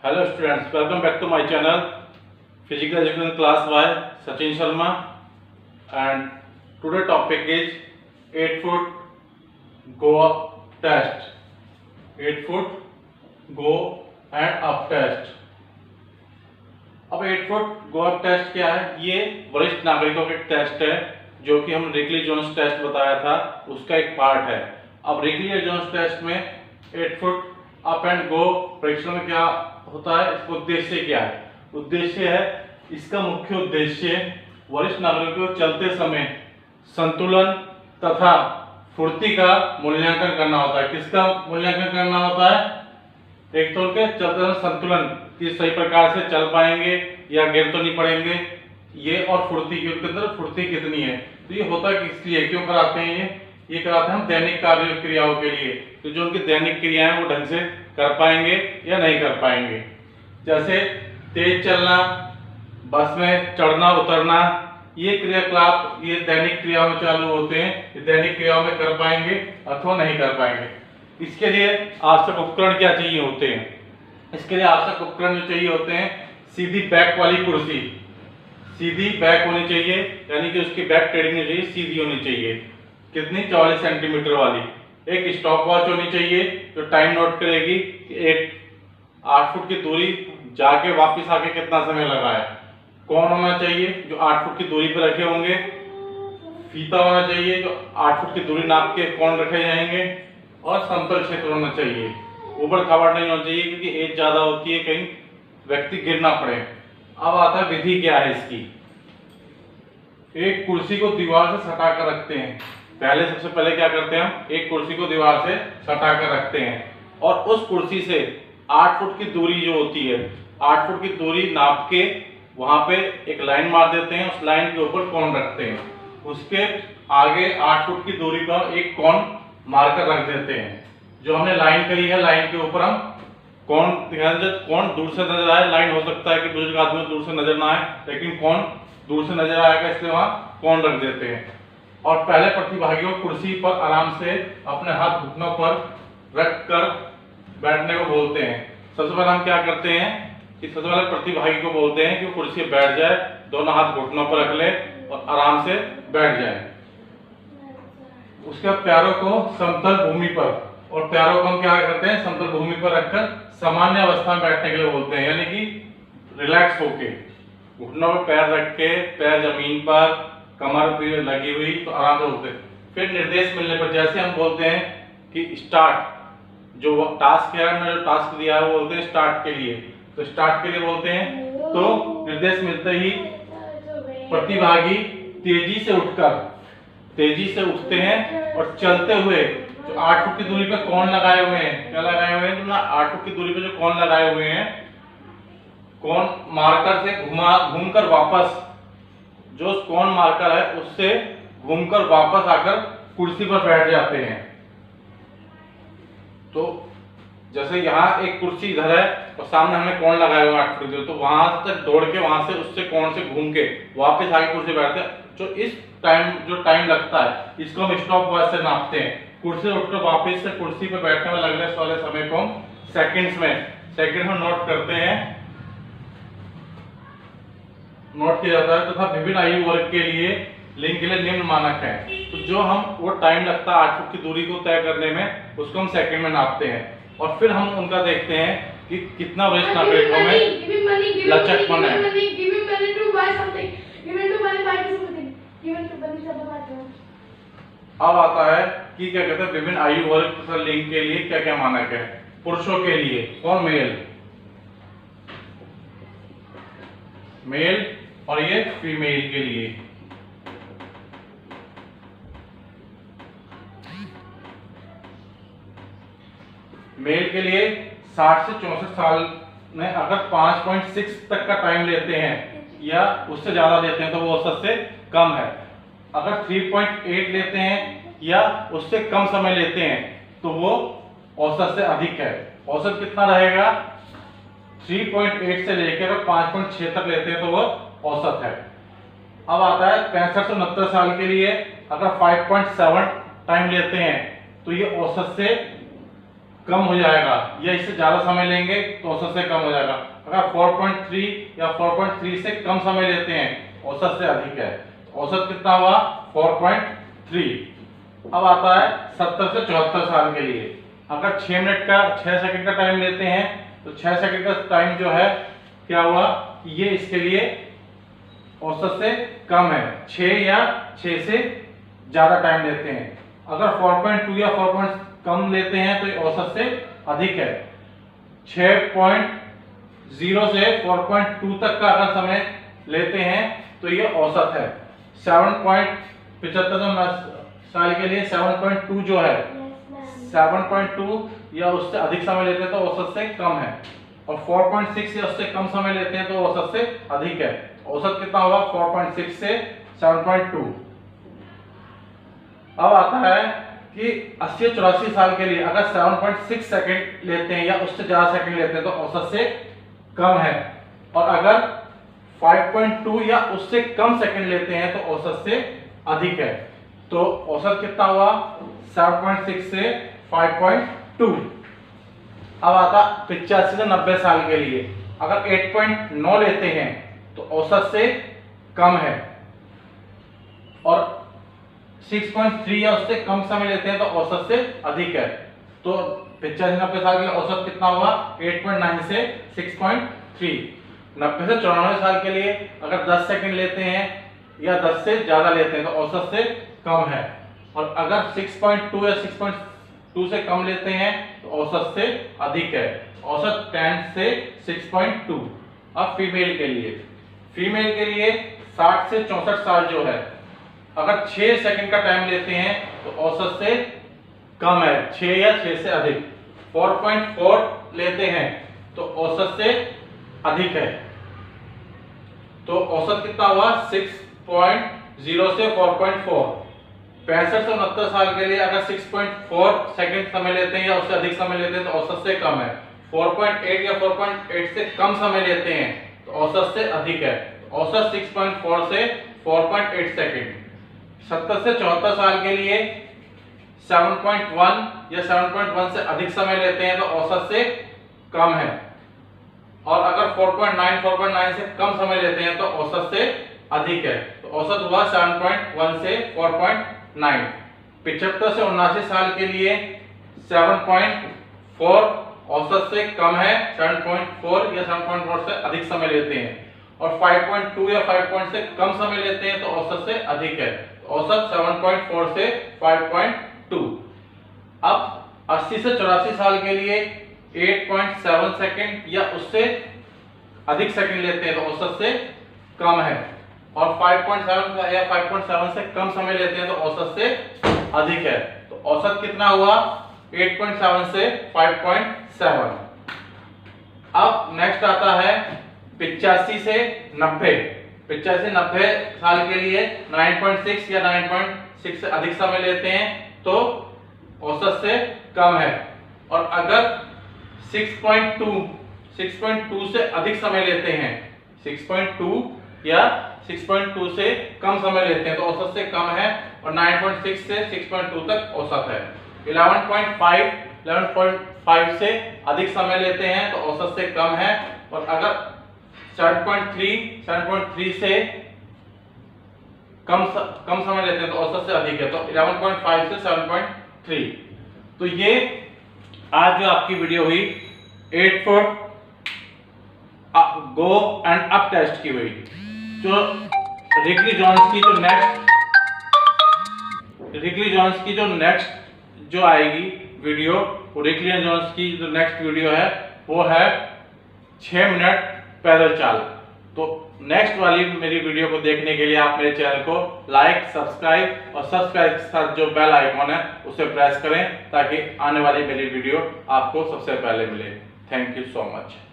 Hello students, welcome back to my channel Physical Education Class by Sachin Sharma, and today topic is 8 foot go up test. 8 foot go and up test. अब 8 foot go up test क्या है? ये वरिष्ठ नागरिकों का एक test है जो कि हम रिकली जोन्स टेस्ट बताया था उसका एक पार्ट है। अब रिकली जोन्स टेस्ट में 8 फुट अप एंड गो परीक्षण में क्या होता है, इसका उद्देश्य क्या है? उद्देश्य है, इसका मुख्य उद्देश्य वरिष्ठ नागरिकों को चलते समय संतुलन तथा फुर्ती का मूल्यांकन करना होता है। किसका मूल्यांकन करना होता है? एक तो उनके चलते समय संतुलन कि सही प्रकार से चल पाएंगे या गिर तो नहीं पड़ेंगे, ये और फुर्ती की, उनके अंदर फुर्ती कितनी है। तो ये होता है किस लिए, क्यों कराते हैं? ये कराते हैं हम दैनिक कार्य क्रियाओं के लिए, तो जो उनकी दैनिक क्रियाएं वो ढंग से कर पाएंगे या नहीं कर पाएंगे। जैसे तेज चलना, बस में चढ़ना उतरना, ये क्रियाकलाप ये दैनिक क्रियाओं में चालू होते हैं, ये दैनिक क्रियाओं में कर पाएंगे अथवा नहीं कर पाएंगे। इसके लिए आवश्यक उपकरण क्या चाहिए होते हैं? इसके लिए आवश्यक उपकरण जो चाहिए होते हैं, सीधी बैक वाली कुर्सी, सीधी बैक होनी चाहिए, यानी कि उसकी बैक टेढ़ी नहीं चाहिए, सीधी होनी चाहिए। कितनी? 40 सेंटीमीटर वाली। एक स्टॉप वॉच होनी चाहिए जो टाइम नोट करेगी कि एक 8 फुट की दूरी जाके वापस आके कितना समय लगा है। कौन होना चाहिए? जो 8 फुट की दूरी पर रखे होंगे। फीता होना चाहिए जो 8 फुट की दूरी नाप के कौन रखे जाएंगे, और समतल क्षेत्र होना चाहिए। ऊबड़ खाबड़ नहीं होना चाहिए क्योंकि एज ज्यादा होती है, कहीं व्यक्ति गिर ना पड़े। अब आता है विधि क्या है इसकी। एक कुर्सी को दीवार से सटा कर रखते हैं। पहले सबसे पहले क्या करते हैं हम? एक कुर्सी को दीवार से सटा कर रखते हैं और उस कुर्सी से 8 फुट की दूरी जो होती है, 8 फुट की दूरी नाप के वहां पे एक लाइन मार देते हैं। उस लाइन के ऊपर कोण रखते हैं, उसके आगे 8 फुट की दूरी पर एक कोण मार्कर रख देते हैं। जो हमने लाइन करी है, लाइन के ऊपर हम कोण कोण दूर से नजर आए। लाइन हो सकता है कि बुजुर्ग आदमी दूर से नजर ना आए, लेकिन कोण दूर से नजर आएगा, इसलिए वहां कोण रख देते हैं। और पहले प्रतिभागी को कुर्सी पर आराम से अपने हाथ घुटनों पर रख कर बैठने को बोलते हैं। सबसे पहले हम क्या करते हैं कि सबसे पहले प्रतिभागी को बोलते हैं कि वो कुर्सी पर बैठ जाए, दोनों हाथ घुटनों पर रख ले और आराम से बैठ जाए। उसके पैरों को समतल भूमि पर, और पैरों को हम क्या करते हैं? समतल भूमि पर रखकर सामान्य अवस्था में बैठने के लिए बोलते हैं, यानी कि रिलैक्स होके घुटनों पर पैर रख के, पैर जमीन पर, कमर पे लगी हुई, तो आराम से होते हैं। फिर निर्देश मिलने पर जैसे हम बोलते हैं कि स्टार्ट, जो टास्क है ना, जो टास्क दिया है वो बोलते हैं स्टार्ट के लिए, तो स्टार्ट के लिए बोलते हैं। तो निर्देश मिलते ही प्रतिभागी तेजी से उठते हैं और चलते हुए जो 8 फुट की दूरी पे कोण लगाए हुए हैं, क्या लगाए हुए हैं? 8 फुट की दूरी पे जो कोण लगाए हुए हैं, कोण मार्कर से घूमकर वापस, जो कोण मार्कर है उससे घूमकर वापस आकर कुर्सी पर बैठ जाते हैं। तो जैसे यहाँ एक कुर्सी इधर है और सामने हमने कोण लगाए हुए 8 फुट की, तो वहां तक दौड़ के वहां से उससे कोण से घूम के वापस आके कुर्सी बैठते हैं। जो इस टाइम लगता है, इसको हम स्टॉप वॉच से नापते हैं। कुर्सी उठकर वापस से कुर्सी पर बैठने में लगने वाले समय को हम सेकंड्स में नोट करते हैं, नोट किया जाता है। तथा विभिन्न आयु वर्ग के लिए लिंग के लिए निम्न मानक है। तो जो हम वो टाइम लगता है 8 फुट की दूरी को तय करने में, उसको हम सेकंड में नापते हैं। और फिर हम उनका देखते हैं कि कितना वरिष्ठ नागरिकों में लचकपन है। अब आता है कि क्या कहते हैं विभिन्न आयु वर्ग तथा लिंग के लिए क्या क्या मानक है। पुरुषों के लिए कौन? मेल, और ये फीमेल के लिए। मेल के लिए 60 से 64 साल में अगर 5.6 तक का टाइम लेते हैं या उससे ज्यादा लेते हैं तो वो औसत से कम है। अगर 3.8 लेते हैं या उससे कम समय लेते हैं तो वो औसत से अधिक है। औसत कितना रहेगा? 3.8 से लेकर 5.6 तक लेते हैं तो वो औसत है। अब आता है 65 से 69 साल के लिए अगर 5.7 टाइम लेते हैं तो ये औसत से कम हो जाएगा या इससे ज्यादा समय लेंगे तो औसत से कम हो जाएगा। अगर 4.3 या 4.3 से कम समय लेते हैं औसत से अधिक है। औसत कितना हुआ 4.3। अब आता है 70 से 74 साल के लिए। अगर 6 सेकंड का टाइम लेते हैं तो 6 सेकंड का टाइम जो है क्या हुआ, ये इसके लिए औसत से कम है। 6 या 6 से ज्यादा टाइम लेते हैं। अगर 4.2 या 4. कम लेते हैं तो ये औसत से अधिक है। 6.0 से 4.2 तक का अगर समय लेते हैं तो ये औसत है। 7.75 साल के लिए 7.2 जो है 7.2 या उससे अधिक समय लेते हैं तो औसत से कम है। और 4.6 या उससे कम समय लेते हैं तो औसत से अधिक है। औसत कितना होगा 4.6 से 7.2। अब आता है कि 80 या 84 साल के लिए अगर 7.6 सेकंड लेते हैं या उससे ज्यादा सेकंड लेते हैं तो औसत से कम है। और अगर 5.2 या उससे कम सेकंड लेते हैं तो औसत से अधिक है। तो औसत कितना हुआ 7.6 से 5.2। अब आता 85 से 90 साल के लिए अगर 8.9 लेते हैं तो औसत से कम है। और 6.3 या उससे कम समय लेते हैं तो औसत से अधिक है। तो 85 से 90 साल के लिए औसत कितना हुआ 8.9 से 6.3। 90 से 94 साल के लिए अगर 10 सेकंड लेते हैं या 10 से ज्यादा लेते हैं तो औसत से कम है। और अगर 6.2 या 6.2 से कम लेते हैं तो औसत से अधिक है। औसत 10 से 6.2। अब फीमेल के लिए 60 से 64 साल जो है अगर 6 सेकंड का टाइम लेते हैं तो औसत से कम है। 6 या 6 से अधिक। 4.4 लेते हैं तो औसत से अधिक है। तो औसत कितना हुआ 6.0 से 4.4। 65 से 69 साल के लिए अगर 6.4 सेकंड समय लेते हैं या उससे अधिक समय लेते हैं तो औसत से कम है। 4.8 या 4.8 से कम समय लेते हैं तो औसत से अधिक है। औसत 6.4 से 4.8 सेकंड। 70 से 74 साल के लिए 7.1 या 7.1 से अधिक समय लेते हैं तो औसत से कम है। और अगर 4.9 से कम समय लेते हैं तो औसत से अधिक है। तो औसत हुआ 7.1 से 4.9। 75 से 79 साल के लिए 7.4 औसत से कम है। 7.4 या 7.4 से अधिक समय लेते हैं। और 5.2 या 5 से कम समय लेते हैं तो औसत से अधिक है। औसत 7.4 से 5.2। अब 80 से 84 साल के लिए 8.7 सेकंड या उससे अधिक सेकंड लेते हैं तो औसत से कम है। और 5.7 या 5.7 से कम समय लेते हैं तो औसत से अधिक है। तो औसत कितना हुआ 8.7 से 5.7। अब नेक्स्ट आता है 85 से 90। 85 से 90 साल के लिए 9.6 या 9.6 से अधिक समय लेते हैं तो औसत से कम है। और अगर 6.2 से अधिक समय लेते हैं 6.2 या 6.2 से कम समय लेते हैं तो औसत से कम है। और 9.6 से 6.2 तक औसत है। 11.5 से अधिक समय लेते हैं तो औसत से कम है। और अगर 7.3 से कम समय लेते हैं तो औसत से अधिक है। तो 11.5 से 7.3। तो ये आज जो आपकी वीडियो हुई 8 foot go and up test की हुई। जो रिकली जॉन्स की जो नेक्स्ट जो आएगी वीडियो, वो रिकली जॉन्स की जो नेक्स्ट वीडियो है वो है 6 मिनट पैदल चाल। तो नेक्स्ट वाली मेरी वीडियो को देखने के लिए आप मेरे चैनल को लाइक, सब्सक्राइब और सब्सक्राइब के साथ जो बेल आइकॉन है उसे प्रेस करें ताकि आने वाली मेरी वीडियो आपको सबसे पहले मिले। Thank you so much.